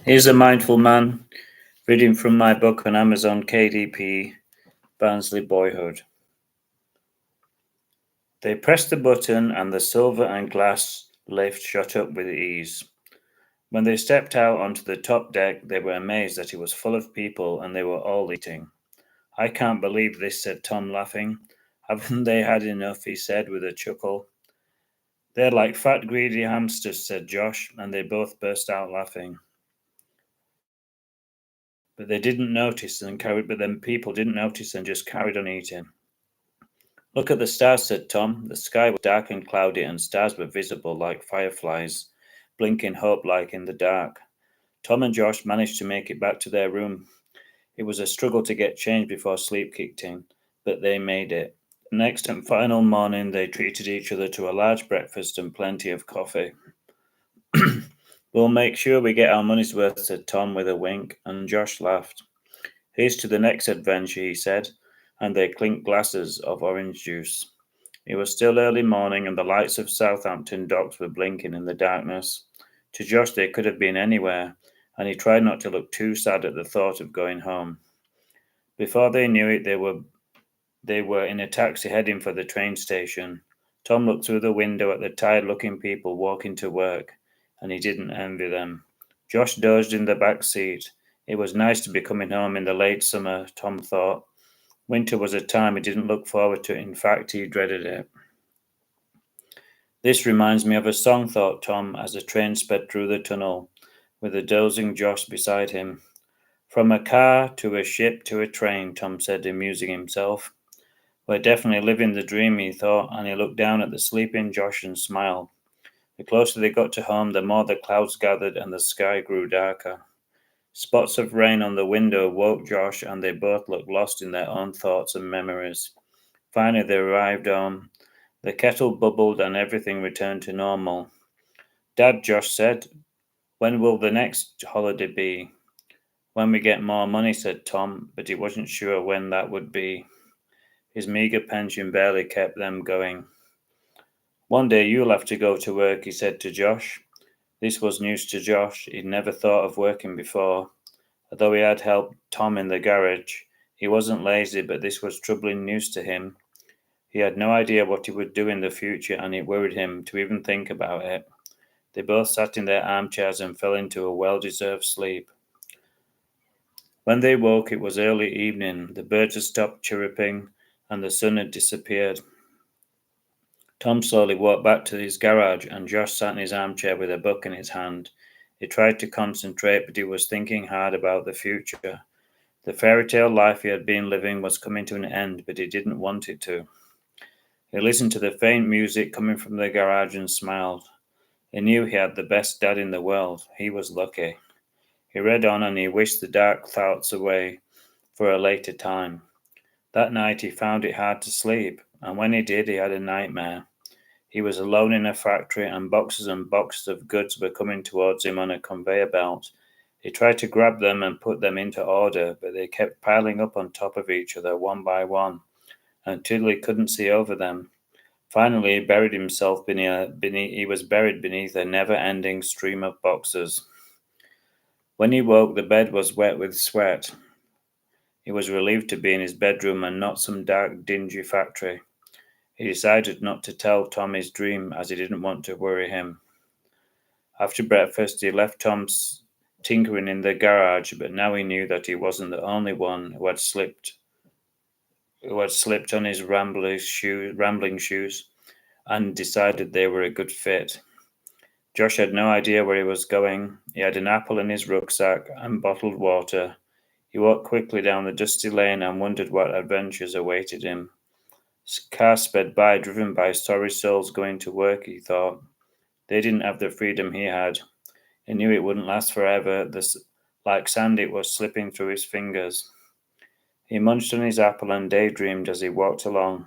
Here's a mindful man reading from my book on Amazon KDP, Barnsley Boyhood. They pressed the button and the silver and glass lift shut up with ease. When they stepped out onto the top deck, they were amazed that it was full of people and they were all eating. I can't believe this, said Tom, laughing. Haven't they had enough? He said with a chuckle. They're like fat, greedy hamsters, said Josh, and they both burst out laughing. But they didn't notice and carried. But then people didn't notice and just carried on eating. Look at the stars, said Tom. The sky was dark and cloudy, and stars were visible like fireflies, blinking hope-like in the dark. Tom and Josh managed to make it back to their room. It was a struggle to get changed before sleep kicked in, but they made it. The next and final morning, they treated each other to a large breakfast and plenty of coffee. We'll make sure we get our money's worth, said Tom with a wink, and Josh laughed. Here's to the next adventure, he said, and they clinked glasses of orange juice. It was still early morning, and the lights of Southampton docks were blinking in the darkness. To Josh, they could have been anywhere, and he tried not to look too sad at the thought of going home. Before they knew it, they were in a taxi heading for the train station. Tom looked through the window at the tired-looking people walking to work, and he didn't envy them. Josh dozed in the back seat. It was nice to be coming home in the late summer, Tom thought. Winter was a time he didn't look forward to. In fact, he dreaded it. This reminds me of a song, thought Tom, as the train sped through the tunnel, with a dozing Josh beside him. From a car to a ship to a train, Tom said, amusing himself. We're definitely living the dream, he thought, and he looked down at the sleeping Josh and smiled. The closer they got to home, the more the clouds gathered and the sky grew darker. Spots of rain on the window woke Josh, and they both looked lost in their own thoughts and memories. Finally, they arrived home. The kettle bubbled and everything returned to normal. Dad, Josh said, when will the next holiday be? When we get more money, said Tom, but he wasn't sure when that would be. His meagre pension barely kept them going. One day you'll have to go to work, he said to Josh. This was news to Josh. He'd never thought of working before. Although he had helped Tom in the garage, he wasn't lazy, but this was troubling news to him. He had no idea what he would do in the future, and it worried him to even think about it. They both sat in their armchairs and fell into a well-deserved sleep. When they woke, it was early evening. The birds had stopped chirruping, and the sun had disappeared. Tom slowly walked back to his garage, and Josh sat in his armchair with a book in his hand. He tried to concentrate, but he was thinking hard about the future. The fairy tale life he had been living was coming to an end, but he didn't want it to. He listened to the faint music coming from the garage and smiled. He knew he had the best dad in the world. He was lucky. He read on and he wished the dark thoughts away for a later time. That night he found it hard to sleep, and when he did, he had a nightmare. He was alone in a factory, and boxes of goods were coming towards him on a conveyor belt. He tried to grab them and put them into order, but they kept piling up on top of each other one by one, until he couldn't see over them. Finally, he was buried beneath a never-ending stream of boxes. When he woke, the bed was wet with sweat. He was relieved to be in his bedroom and not some dark, dingy factory. He decided not to tell Tom his dream, as he didn't want to worry him. After breakfast, he left Tom tinkering in the garage, but now he knew that he wasn't the only one who had slipped on his rambling shoes, and decided they were a good fit. Josh had no idea where he was going. He had an apple in his rucksack and bottled water. He walked quickly down the dusty lane and wondered what adventures awaited him. Cars sped by, driven by sorry souls going to work, he thought. They didn't have the freedom he had. He knew it wouldn't last forever. Like sand, it was slipping through his fingers. He munched on his apple and daydreamed as he walked along.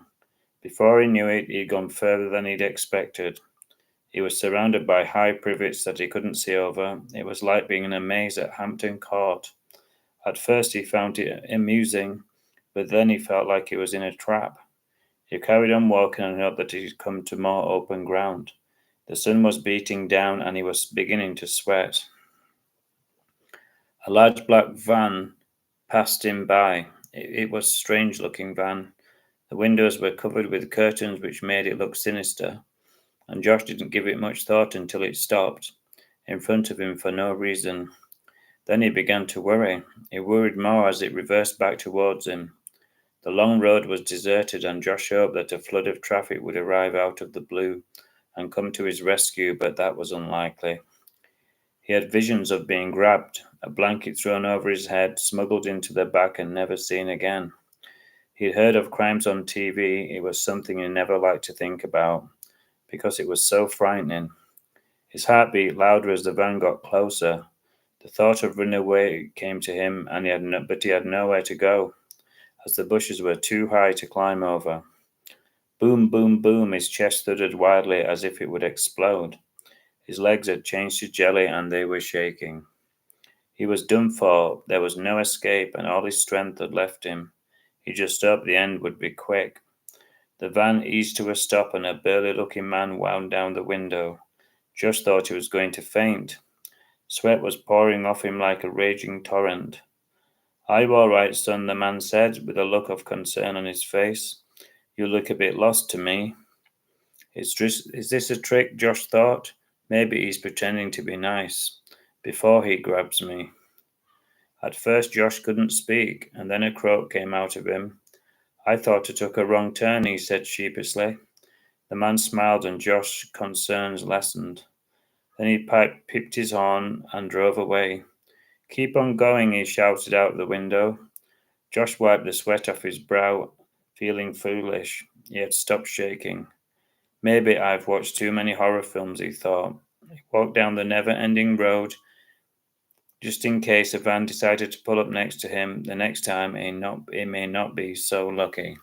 Before he knew it, he'd gone further than he'd expected. He was surrounded by high privets that he couldn't see over. It was like being in a maze at Hampton Court. At first he found it amusing, but then he felt like he was in a trap. He carried on walking and hoped that he'd come to more open ground. The sun was beating down and he was beginning to sweat. A large black van passed him by. It was a strange-looking van. The windows were covered with curtains which made it look sinister, and Josh didn't give it much thought until it stopped in front of him for no reason. Then he began to worry. He worried more as it reversed back towards him. The long road was deserted, and Josh hoped that a flood of traffic would arrive out of the blue and come to his rescue, but that was unlikely. He had visions of being grabbed, a blanket thrown over his head, smuggled into the back, and never seen again. He'd heard of crimes on TV. It was something he never liked to think about, because it was so frightening. His heart beat louder as the van got closer. The thought of running away came to him, and but he had nowhere to go, as the bushes were too high to climb over. Boom, boom, boom, his chest thudded wildly as if it would explode. His legs had changed to jelly and they were shaking. He was done for. There was no escape, and all his strength had left him. He just hoped the end would be quick. The van eased to a stop, and a burly-looking man wound down the window. Josh thought he was going to faint. Sweat was pouring off him like a raging torrent. "Are you all right, son?" the man said, with a look of concern on his face. "You look a bit lost to me." Is this a trick? Josh thought. Maybe he's pretending to be nice before he grabs me. At first Josh couldn't speak, and then a croak came out of him. "I thought I took a wrong turn," he said sheepishly. The man smiled, and Josh's concerns lessened. Then he pipped his horn and drove away. "Keep on going," he shouted out the window. Josh wiped the sweat off his brow, feeling foolish. He had stopped shaking. "Maybe I've watched too many horror films," he thought. He walked down the never-ending road, just in case a van decided to pull up next to him. The next time, he may not be so lucky.